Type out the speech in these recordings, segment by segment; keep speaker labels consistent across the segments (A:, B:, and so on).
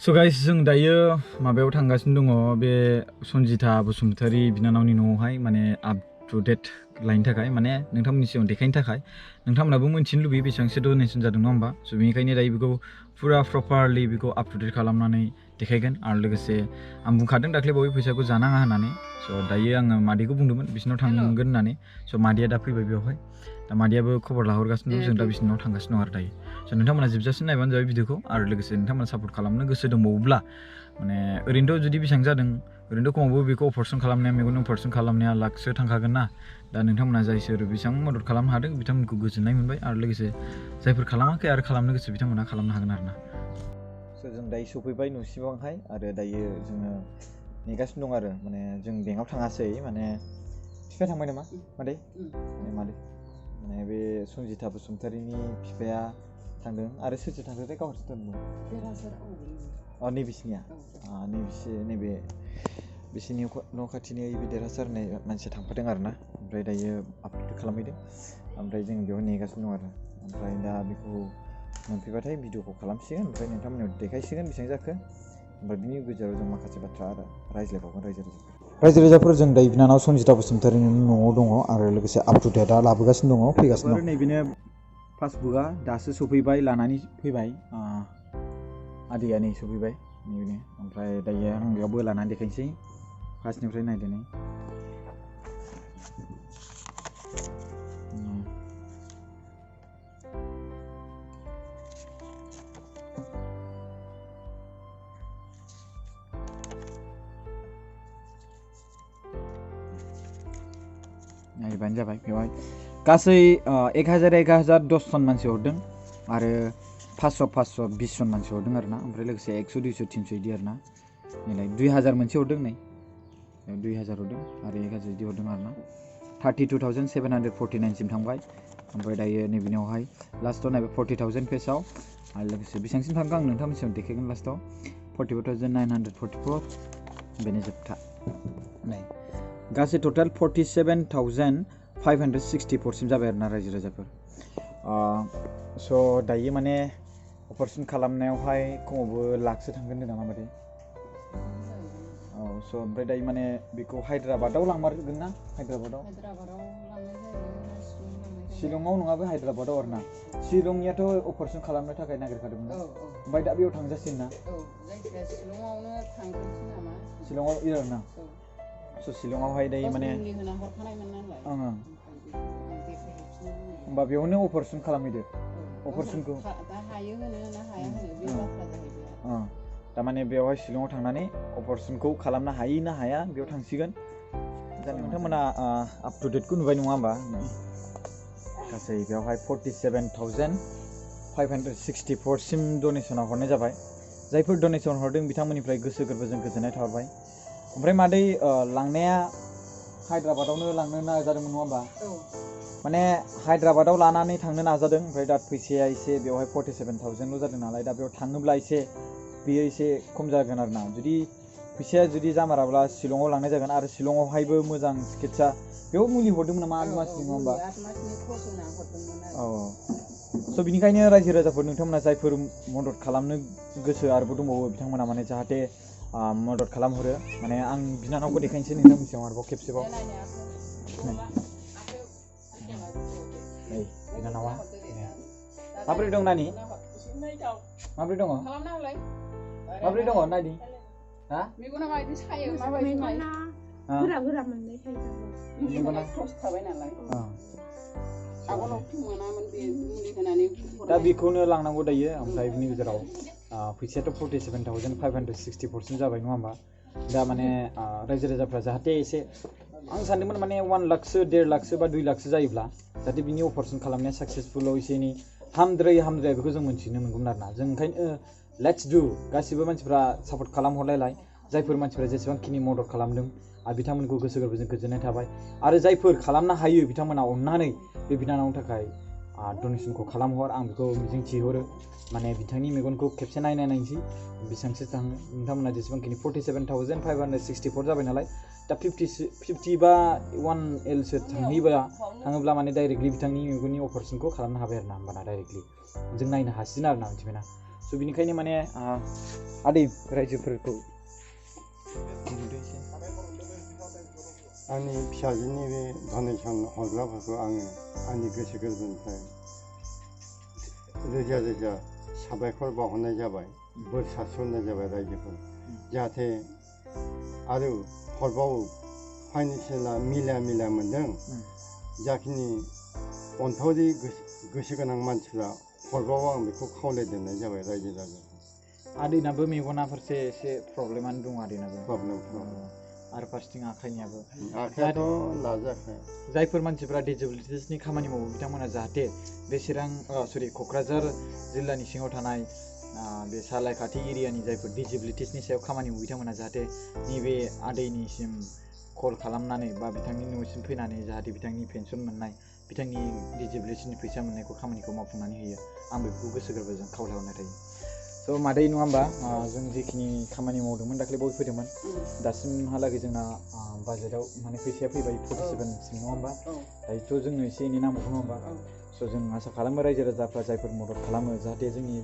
A: So guys, जों दायो माबायाव थांगासिनो दङ बे सन्जिता बसुमतारी बिनानावनि न'आवहाय माने आप टु डेट लायनो थाखाय माने नोंथांमोननि सिगाङाव देखायनो थाखाय नोंथांमोनाबो मिथिनो लुबैयो बेसेबांसो डनेसन जादों नङा होमबा स' बेनिखायनो दायो बेखौ फुरा प्रपारलि बेखौ आप टु डेट खालामनानै देखायगोन आरो लोगोसे आं बुंखादों दाख्लै बावै फैसाखौ जानाङा होननानै स' दायो आङो मादैखौ बुंदोंमोन बिसिनाव थांगोन होननानै स' मादैया दा फैबाय बेवहाय दा मादैयाबो खबर लाहरगासिनो दं जों दा बिसिनाव थांगासिनो दं आरो दायो स' नोंथांमोना जोबजासिम नायबानो जाबाय भिडिअखौ आरो लोगोसे नोंथांमोना सापर्ट खालामनो गोसो दंबावोब्ला माने ओरैनोथ' जुदि बेसेबां जादों ओरैनोथ' खमावबो बेखौ अपारेसन खालामनाया मेगन अपारेसन खालामनाया लाखसो थांखागोन ना दा नोंथांमोना जायसोर बेसेबां मदद खालामनो हादों बिथांमोनखौ गोजोननाय मोनबाय आरो लोगोसे जायफोर खालामाखै आरो खालामनो गोसो बिथांमोना खालामनो हागोन आरो ना स' जों दायो सफैबाय न'सिबांहाय आरो दायो जोङो नेगासिनो दं आरो माने जों बेंकआव थाङासै माने बिफाया थांबाय नामा मादै मादै माने बे सन्जिता बसुमतारीनि बिफाया थांदों आरो सोर सोर थांदोंथाय गाव हारसिं थांदोंमोन नैबिसिनिया नैबे बिसिनि न' खाथिनि बे देरहासार होननाय मानसिया थांफादों आरो ना ओमफ्राय दायो आपडेट खालामहैदों ओमफ्राय जों बेयाव नेगासिनो दं आरो ओमफ्राय दा बेखौ मोनफैबाथाय भिडिअखौ खालामसिगोन ओमफ्राय नोंथांमोननाव देखायसिगोन बेसेबां जाखो ओमफ्राय बिनि गेजेराव जों माखासे बाथ्रा आरो रायज्लायबावगोन रायजो राजाफोर जों दायो बिनानाव सन्जिता बसुमतारीनि न'आव दङ आरो लोगोसे आप टु डेटआ लाबोगासिनो दङ फैगासिनो दं नैबेनो पासबुकआ दासो सफैबाय लानानै फैबाय आदैया नै सफैबाय नैबेनो ओमफ्राय दायो आं बेयावबो लानानै देखायनोसै फार्स्टनिफ्राय नायदो नै नायबानो जाबाय बेवहाय गासै 1010 जन मानसि हरदों आरो 500-520 जन मानसि हरदों आरो ना ओमफ्राय लोगोसे 100-200-300 इदि आरो ना नैलाय 2000 मोनसे हरदों नै 2000 हरदों आरो 1000 इदि हरदों आरो ना 32,749 सिम थांबाय ओमफ्राय दायो नैबेनियावहाय लास्टआव नायबाय 40,000 पेजआव आरो लोगोसे बेसेबांसिम थांगोन आं नोंथांमोननि सिगाङाव देखायगोन लास्टआव 44,944 बेनो जोबथा नै गासै टटेल 47,564 सिम जाबाय आरोना रायजो राजाफोर स' दायो माने अपारेसन खालामनायावहाय खमावबो लाखसो थांगोन होनदों नामा मादै स' ओमफ्राय दायो माने बेखौ हायद्राबादाव लांमारगोन ना हायद्राबादाव शिलंआव नङाबो हायद्राबादाव आरो ना शिलंनियाथ' अपारेसन खालामनो थाखाय नागिरखादोंमोन ना ओमफ्राय दा बेयाव थांजासिगोन ना
B: शिलंआवनो थांग्रोनोसै नामा
A: शिलंआव आरो ना स' शिलंआवहाय दायो माने होमबा बेयावनो अपारेसन खालामहैदो अपारेसनखौ थारमाने बेवहाय शिलंआव थांनानै अपारेसनखौ खालामनो हायो ना हाया बेयाव थांसिगोन दा नोंथांमोना आप टु डेटखौ नुबाय नङा होमबा गासै बेवहाय 47,564 सिम डनेसनाव हरनाय जाबाय जायफोर डनेसन हरदों बिथांमोननिफ्राय गोसो गोरबोजों गोजोननाय थाहरबाय ओमफ्राय मादै लांनाया हायद्राबादावनो लांनो नाजादोंमोन नङा होमबा माने हायद्राबादाव लानानै थांनो नाजादों ओमफ्राय दा फैसाया एसे बेवहाय 47,000ल' जादों नालाय दा बेयाव थाङोब्ला एसे बेयो एसे खम जागोन आरो ना जुदि फैसाया जुदि जामाराब्ला शिलंआव लांनाय जागोन आरो शिलंआवहायबो मोजां चिकित्सा बेयाव मुलि हरदोंमोन नामा 8 मासनि नङा होमबा स' बिनिखायनो रायजो राजाफोर नोंथांमोना जायफोर मदद खालामनो गोसो आरोबाव दंबावो बिथांमोना माने जाहाथे मदद खालामहरो माने आं बिनानावखौ देखायनोसै नोंथांनि सिगाङाव आरोबाव खेबसेबाव बिनानावा माबोरै दं नानि माबोरै दङ नानि
B: मेगना माबायदि सायो माबायदि गोरा मोननाय मेगना क्रस थाबाय नालाय आगोलावथ' मोनामोन बे मुलि होनानै
A: दा बेखौनो लांनांगौ दायो ओमफ्राय बिनि गेजेराव फैसायाथ' 47,564 सिम जाबाय नङा होमबा दा माने रायजो राजाफ्रा जाहाथे एसे आं सानदोंमोन माने 1 लाखसो 1.5 लाखसो बा 2 लाखसो जायोब्ला जाहाथे बिनि अपारेसन खालामनाया साक्सेसफुलाव एसे एनै हामद्राया बेखौ जों मोनथिनो मोनगौमोन आरोना जों ओंखायनो लेट्स डु गासिबो मानसिफ्रा सापर्ट खालामहरलायलाय जायफोर मानसिफ्रा जेसेबांखिनि मदद खालामदों आरो बिथांमोनखौ गोसो गोरबोजों गोजोननाय थाबाय आरो जायफोर खालामनो हायो बिथांमोना अननानै बे बिनानावनि थाखाय डनेसनखौ खालामहर आं बेखौ मिजिंथिहरो माने बिथांनि मेगनखौ खेबसे नायनोसै बेसेबांसो थाङो नोंथांमोना जेसेबांखिनि 47,564 जाबाय नालाय दा 50 बा 1L सो थाङोब्ला माने डाइरेक्टलि बिथांनि मेगननि अपारेसनखौ खालामनो हाबाय आरो ना होमबाना डाइरेक्टलि जों नायनो हासिगोन आरो ना मिथिबायना स' बिनिखायनो माने आदै रायजोफोरखौ
C: आंनि फिसाजोनि बे डनेसन हरग्राफोरखौ आङो आंनि गोसो गोरबोनिफ्राय रोजा रोजा साबायखर बावहरनाय जाबाय बोर सारस्रिनाय जाबाय रायजोफोर जाहाथे आरो हरबावो फाइनान्सियेला मिला मोन्दों जाखिनि अनथावरि गोसो गोनां मानसिफ्रा हरबावो आं बेखौ खावलायदेरनाय जाबाय रायजो राजाखौ
A: आदैनाबो मेगना फारसे एसे प्रब्लेमानो दं आदैनाबो
C: प्रब्लेम
A: आरो फारसेथिं आखाइनियाबो
C: आखायाथ' लाजायाखै
A: जायफोर मानसिफ्रा डिजेबिलिटिसनि खामानि मावो बिथांमोना जाहाथे बे क'क्राझार जिल्लानि सिङाव थानाय बे सालाकाथि एरियानि जायफोर डिजेबिलिटिसनि सायाव खामानि मावो बिथांमोना जाहाथे नैबे आदैनिसिम कल खालामनानै बा बिथांनि न'सिम फैनानै जाहाथे बिथांनि पेन्सन मोननाय बिथांनि डिजेबिलिटिसनि फैसा मोननायखौ खामानिखौ मावफुंनानै होयो आं बेखौ गोसो गोरबोजों खावलायहरनाय थायो स' मादै नङा होमबा जों जिखिनि खामानि मावदोंमोन दाख्लै बावै फैदोंमोन दासिमहालागै जोंना बाजेटआव माने फैसाया फैबाय 47सिम नङा होमबा दायोथ' जोंनो एसे एनै नांबावगौ नङा होमबा स' जों आसा खालामो रायजो राजाफ्रा जायफोर मदद खालामो जाहाथे जोंनि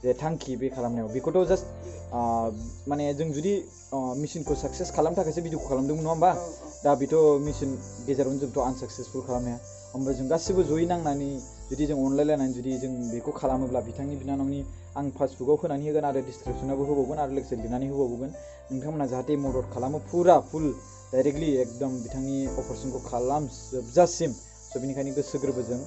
A: जे थांखि बे खालामनायाव बेखौथ' जास्ट माने जों जुदि मिशनखौ साक्सेस खालामनो थाखायसो भिडिअखौ खालामदोंमोन नङा होमबा दा बेथ' मिशन गेजेरावनो जोंथ' आनसाक्सेसफुल खालामनाया होमबा जों गासिबो जयै नांनानै जुदि जों अनलायलायनानै जुदि जों बेखौ खालामोब्ला बिथांनि बिनानावनि आं फेसबुकआव होनानै होगोन आरो डिसक्रिपसनावबो होबावगोन आरो लोगोसे लिरनानै होबावगोन नोंथांमोना जाहाथे मदद खालामो फुल डाइरेक्टलि एकदम बिथांनि अपारेशनखौ खालामजोबजासिम स' बिनिखायनो गोसो गोरबोजों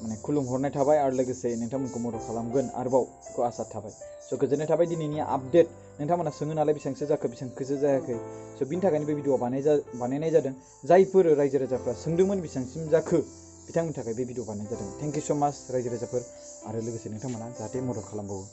A: माने खुलुमहरनाय थाबाय आरो लोगोसे नोंथांमोनखौ मदद खालामगोन आरोबाव बेखौ आसा थाबाय स' गोजोननाय थाबाय दिनैनि आपडेट नोंथांमोना सोङो नालाय बेसेबांसो जाखो बेसेबांसो जायाखै स' बिनि थाखायनो बे भिडिअ बानायनाय जादों जायफोर रायजो राजाफ्रा सोंदोंमोन बेसेबांसिम जाखो बिथांमोननि थाखाय बे भिडिअ बानायनाय जादों थेंक इउ स' माच रायजो राजाफोर आरो लोगोसे नोंथांमोना जाहाथे मदद खालामबावो